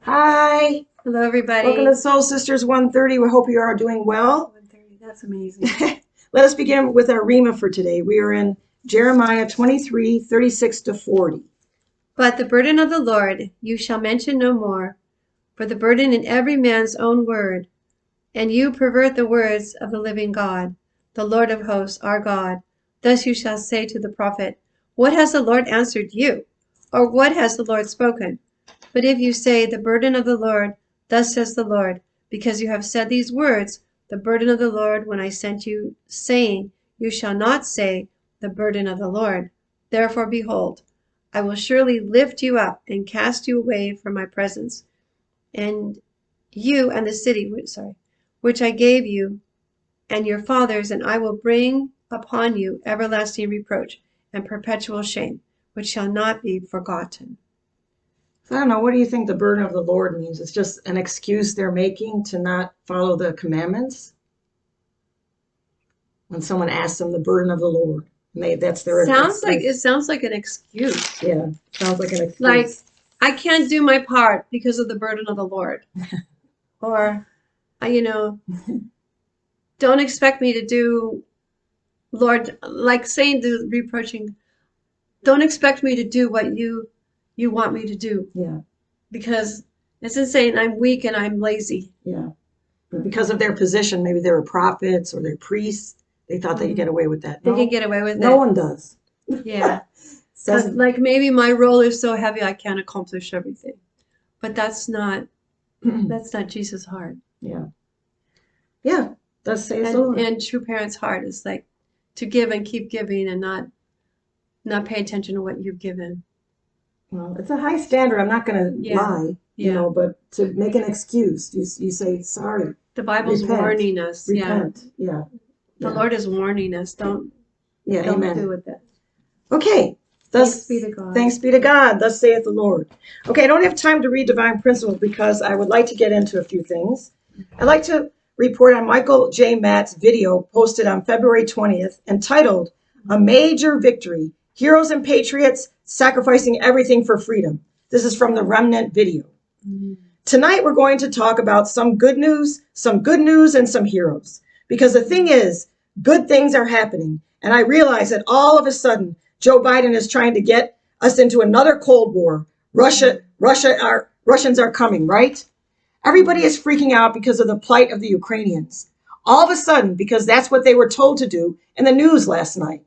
Hi, Hello, everybody. welcome to Soul Sisters 130. We hope you are doing well. 1:30. That's amazing. Let us begin with our Rima for today. We are in Jeremiah 23:36 to 40. But the burden of the Lord you shall mention no more, for the burden in every man's own word, and you pervert the words of the living God, the Lord of hosts, our God. Thus you shall say to the prophet, what has the Lord answered you? Or what has the Lord spoken? But if you say, the burden of the Lord, thus says the Lord, because you have said these words, the burden of the Lord, when I sent you, saying, you shall not say, the burden of the Lord. Therefore, behold, I will surely lift you up and cast you away from my presence, and you and the city, which I gave you and your fathers, and I will bring upon you everlasting reproach and perpetual shame, which shall not be forgotten. So I don't know, what do you think the burden of the Lord means? It's just an excuse they're making to not follow the commandments? When someone asks them the burden of the Lord, and that's their It sounds like an excuse. Yeah, sounds like an excuse. Like, I can't do my part because of the burden of the Lord. Or, don't expect me to do, Lord, like saying to reproaching, don't expect me to do what you want me to do. Yeah, Because it's insane. I'm weak and I'm lazy. yeah. Because of their position, maybe they were prophets or they're priests. They thought they could get away with that. They can get away with it. No one does. Yeah. Because like maybe my role is so heavy I can't accomplish everything. But that's not Jesus' heart. Yeah. Yeah. Thus says the Lord. And true parents' heart is like to give and keep giving and not pay attention to what you've given. Well, it's a high standard. I'm not going to lie, but to make an excuse, you say sorry. The Bible's warning us. Repent. Yeah. The Lord is warning us. Don't amen. do with it. Okay. Thanks be to God. Thanks be to God. Thus saith the Lord. Okay, I don't have time to read Divine Principles because I would like to get into a few things. I'd like to report on Michael J. Matt's video posted on February 20th entitled, A Major Victory, Heroes and Patriots Sacrificing Everything for Freedom. This is from the Remnant video. Tonight we're going to talk about some good news, and some heroes. Because the thing is, good things are happening. And I realize that all of a sudden, Joe Biden is trying to get us into another Cold War. Russians are coming, right? Everybody is freaking out because of the plight of the Ukrainians. All of a sudden, because that's what they were told to do in the news last night.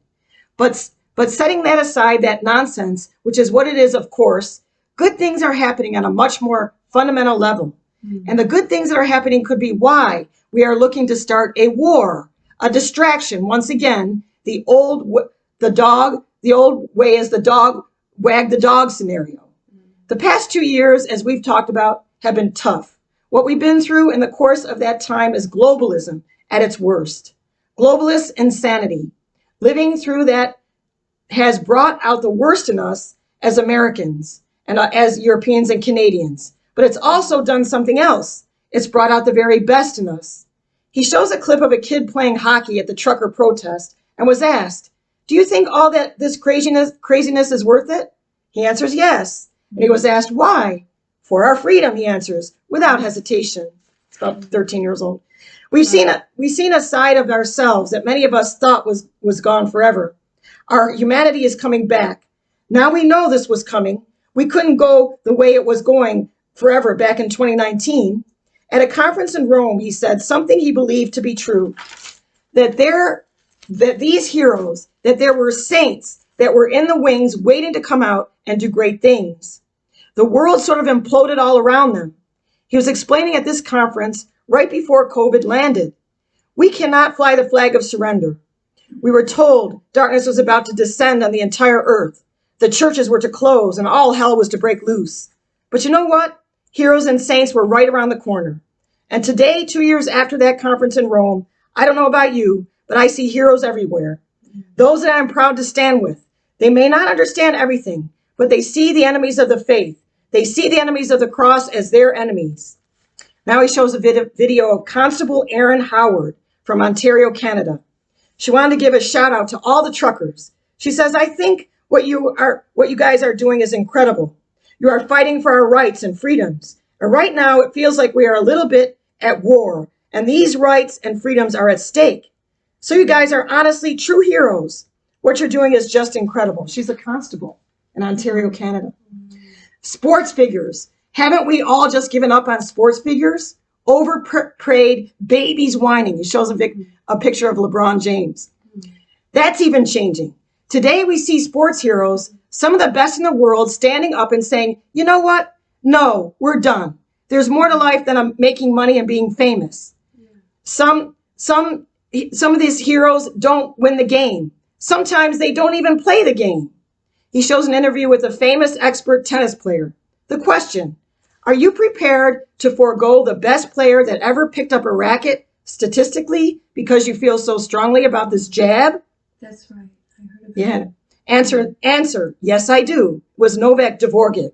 But setting that aside, that nonsense, which is what it is, of course, good things are happening on a much more fundamental level. And the good things that are happening could be why we are looking to start a war, a distraction. Once again, the old way is the dog wag the dog scenario. The past 2 years, as we've talked about, have been tough. What we've been through in the course of that time is globalism at its worst. Globalist insanity. Living through that has brought out the worst in us as Americans and as Europeans and Canadians. But it's also done something else. It's brought out the very best in us. He shows a clip of a kid playing hockey at the trucker protest and was asked, do you think all this craziness is worth it? He answers yes. And he was asked why? For our freedom, he answers, without hesitation. He's about 13 years old. We've seen a side of ourselves that many of us thought was gone forever. Our humanity is coming back. Now we know this was coming. We couldn't go the way it was going forever back in 2019. At a conference in Rome, he said something he believed to be true, that these heroes, that there were saints that were in the wings waiting to come out and do great things. The world sort of imploded all around them. He was explaining at this conference right before COVID landed. We cannot fly the flag of surrender. We were told darkness was about to descend on the entire earth. The churches were to close and all hell was to break loose. But you know what? Heroes and saints were right around the corner. And today, 2 years after that conference in Rome, I don't know about you, but I see heroes everywhere. Those that I'm proud to stand with. They may not understand everything, but they see the enemies of the faith. They see the enemies of the cross as their enemies. Now he shows a video of Constable Erin Howard from Ontario, Canada. She wanted to give a shout out to all the truckers. She says, I think what you guys are doing is incredible. You are fighting for our rights and freedoms, And right now, it feels like we are a little bit at war, and these rights and freedoms are at stake. So you guys are honestly true heroes. What you're doing is just incredible. She's a constable in Ontario, Canada. Sports figures. Haven't we all just given up on sports figures? Overprayed babies whining. He shows a picture of LeBron James. That's even changing. Today we see sports heroes, some of the best in the world, standing up and saying, you know what? No, we're done. There's more to life than making money and being famous. Some of these heroes don't win the game. Sometimes they don't even play the game. He shows an interview with a famous expert tennis player. The question, are you prepared to forego the best player that ever picked up a racket statistically because you feel so strongly about this jab? That's right. I heard about Yeah. Answer, yes, I do, was Novak Dvorak.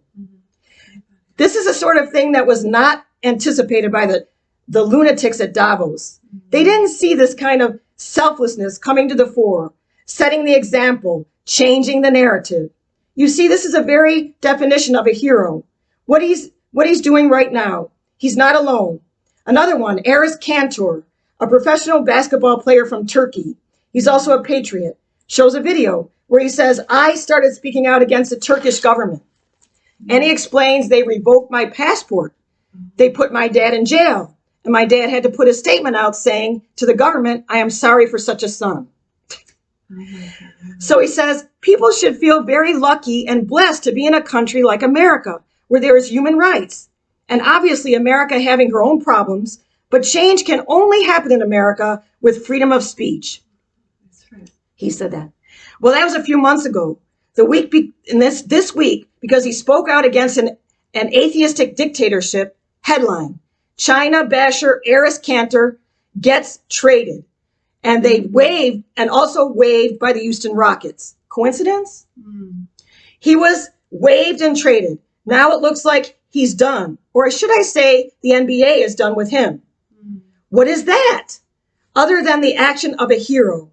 This is a sort of thing that was not anticipated by the lunatics at Davos. They didn't see this kind of selflessness coming to the fore, setting the example, changing the narrative. You see, this is a very definition of a hero. What he's doing right now, he's not alone. Another one, Enes Kanter, a professional basketball player from Turkey. He's also a patriot. Shows a video where he says, I started speaking out against the Turkish government. And he explains they revoked my passport. They put my dad in jail. And my dad had to put a statement out saying to the government, I am sorry for such a son. So he says, people should feel very lucky and blessed to be in a country like America, where there is human rights. And obviously America having her own problems, but change can only happen in America with freedom of speech. That's right. He said that. Well, that was a few months ago. This week, because he spoke out against an atheistic dictatorship, headline, China basher Enes Kanter gets traded. And they waved, and also waved by the Houston Rockets. Coincidence? He was waved and traded. Now it looks like he's done. Or should I say the NBA is done with him. What is that? Other than the action of a hero.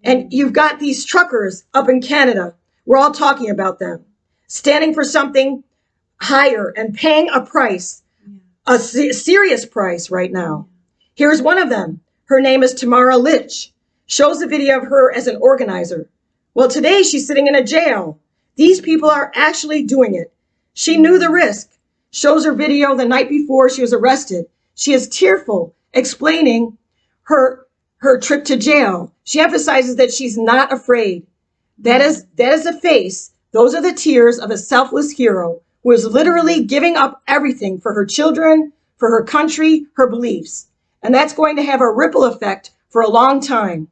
And you've got these truckers up in Canada. We're all talking about them. Standing for something higher and paying a price. A serious price right now. Here's one of them. Her name is Tamara Lich. Shows a video of her as an organizer. Well, today she's sitting in a jail. These people are actually doing it. She knew the risk. Shows her video the night before she was arrested. She is tearful, explaining her trip to jail. She emphasizes that she's not afraid. That is the face. Those are the tears of a selfless hero who is literally giving up everything for her children, for her country, her beliefs. And that's going to have a ripple effect for a long time.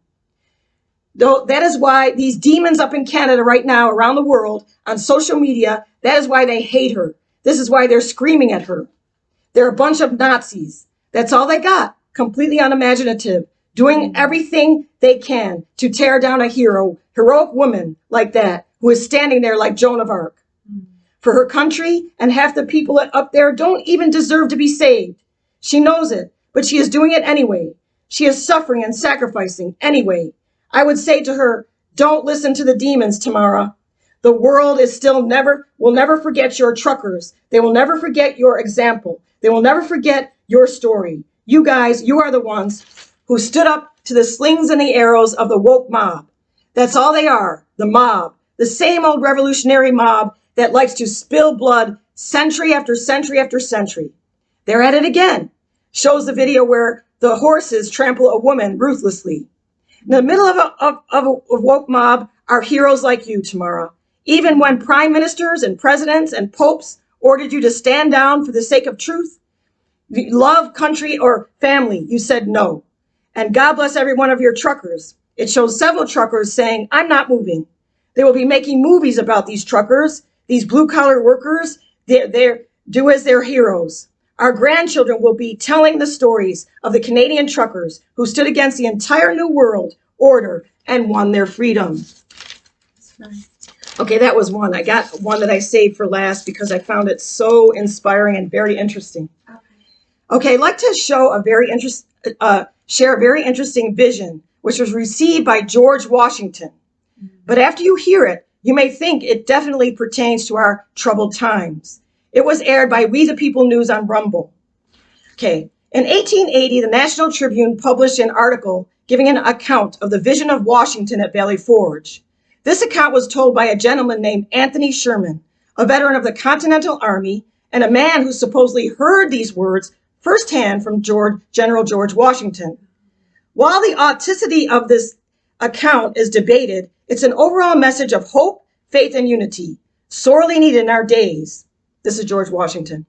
Though that is why these demons up in Canada right now, around the world, on social media, that is why they hate her. This is why they're screaming at her. They're a bunch of Nazis. That's all they got. Completely unimaginative. Doing everything they can to tear down a heroic woman like that, who is standing there like Joan of Arc. For her country, and half the people up there don't even deserve to be saved. She knows it. But she is doing it anyway. She is suffering and sacrificing anyway. I would say to her, don't listen to the demons, Tamara. The world will never forget your truckers. They will never forget your example. They will never forget your story. You guys, you are the ones who stood up to the slings and the arrows of the woke mob. That's all they are, the mob. The same old revolutionary mob that likes to spill blood century after century after century. They're at it again. Shows the video where the horses trample a woman ruthlessly. In the middle of a woke mob are heroes like you, Tamara. Even when prime ministers and presidents and popes ordered you to stand down for the sake of truth, love, country, or family, you said no. And God bless every one of your truckers. It shows several truckers saying, I'm not moving. They will be making movies about these truckers, these blue-collar workers. They do as their heroes. Our grandchildren will be telling the stories of the Canadian truckers who stood against the entire New World Order and won their freedom. That's right. Okay, that was one. I got one that I saved for last because I found it so inspiring and very interesting. Okay, I'd like to share a very interesting vision, which was received by George Washington. But after you hear it, you may think it definitely pertains to our troubled times. It was aired by We the People News on Rumble. Okay. In 1880, the National Tribune published an article giving an account of the vision of Washington at Valley Forge. This account was told by a gentleman named Anthony Sherman, a veteran of the Continental Army and a man who supposedly heard these words firsthand from General George Washington. While the authenticity of this account is debated, it's an overall message of hope, faith, and unity, sorely needed in our days. This is George Washington.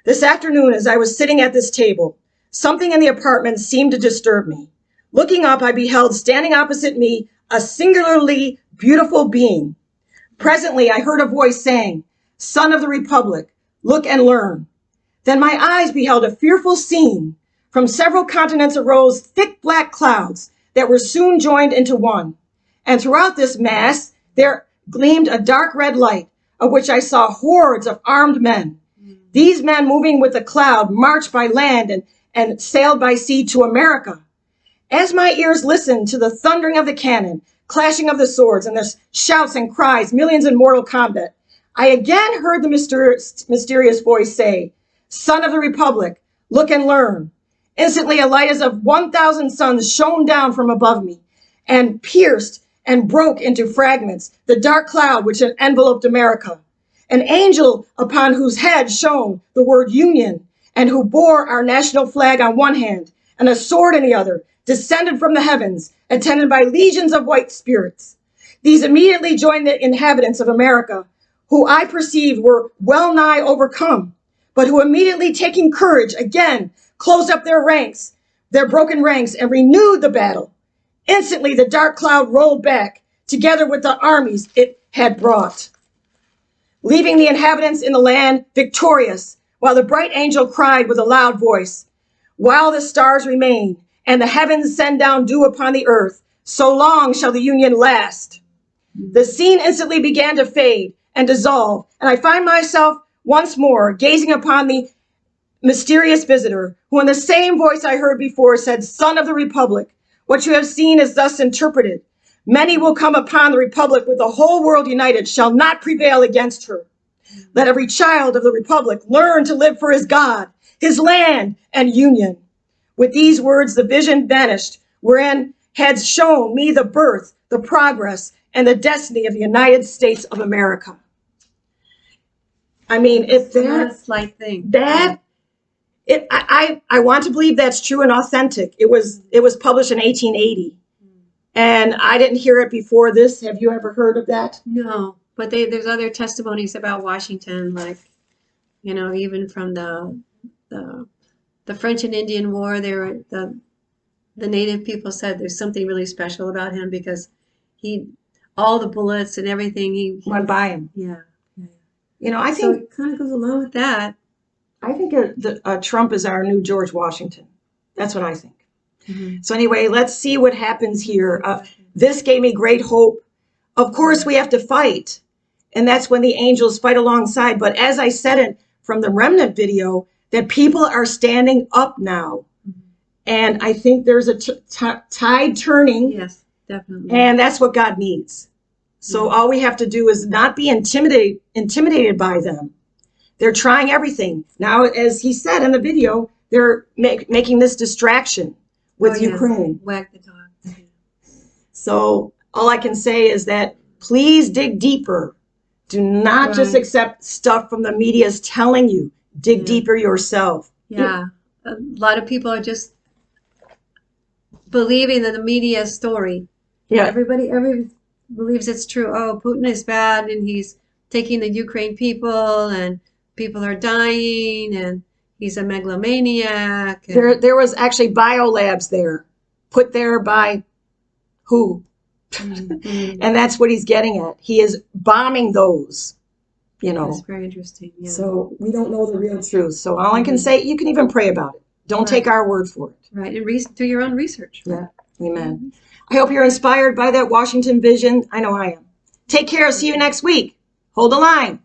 This afternoon, as I was sitting at this table, something in the apartment seemed to disturb me. Looking up, I beheld standing opposite me a singularly beautiful being. Presently, I heard a voice saying, "Son of the Republic, look and learn." Then my eyes beheld a fearful scene. From several continents arose thick black clouds that were soon joined into one. And throughout this mass, there gleamed a dark red light, of which I saw hordes of armed men. These men, moving with the cloud, marched by land and sailed by sea to America. As my ears listened to the thundering of the cannon, clashing of the swords, and the shouts and cries, millions in mortal combat, I again heard the mysterious voice say, "Son of the Republic, look and learn." Instantly, a light as of 1,000 suns shone down from above me and pierced and broke into fragments the dark cloud which had enveloped America. An angel upon whose head shone the word Union, and who bore our national flag on one hand and a sword in the other, descended from the heavens, attended by legions of white spirits. These immediately joined the inhabitants of America, who I perceived were well nigh overcome, but who immediately taking courage again closed up their ranks, their broken ranks, and renewed the battle. Instantly the dark cloud rolled back, together with the armies it had brought, leaving the inhabitants in the land victorious, while the bright angel cried with a loud voice, "While the stars remain and the heavens send down dew upon the earth, so long shall the Union last." The scene instantly began to fade and dissolve, and I find myself once more gazing upon the mysterious visitor, who in the same voice I heard before said, "Son of the Republic, what you have seen is thus interpreted. Many will come upon the Republic with the whole world united, shall not prevail against her. Let every child of the Republic learn to live for his God, his land, and Union." With these words, the vision vanished, wherein had shown me the birth, the progress, and the destiny of the United States of America. I mean, if Not a slight thing. I want to believe that's true and authentic. It was published in 1880, and I didn't hear it before this. Have you ever heard of that? No, but there's other testimonies about Washington, like, even from the French and Indian War. The native people said there's something really special about him because all the bullets and everything he Went by him. Yeah. I So think it kind of goes along with that. Trump is our new George Washington. That's what I think. Mm-hmm. So anyway, let's see what happens here. This gave me great hope. Of course, we have to fight, and that's when the angels fight alongside. But as I said from the remnant video, that people are standing up now. Mm-hmm. And I think there's a tide turning. Yes, definitely. And that's what God needs. So all we have to do is not be intimidated by them. They're trying everything. Now, as he said in the video, they're making this distraction with Ukraine. Wag the dog. So all I can say is that please dig deeper. Do not just accept stuff from the media is telling you. Dig deeper yourself. Yeah. A lot of people are just believing in the media story. Yeah. Everybody believes it's true. Oh, Putin is bad and he's taking the Ukraine people and people are dying and he's a megalomaniac. And There was actually biolabs there, put there by who? And that's what he's getting at. He is bombing those, That's very interesting. Yeah. So we don't know the real truth. So all I can say, you can even pray about it. Don't take our word for it. Right. And do your own research. Yeah. Amen. I hope you're inspired by that Washington vision. I know I am. Take care. See you next week. Hold the line.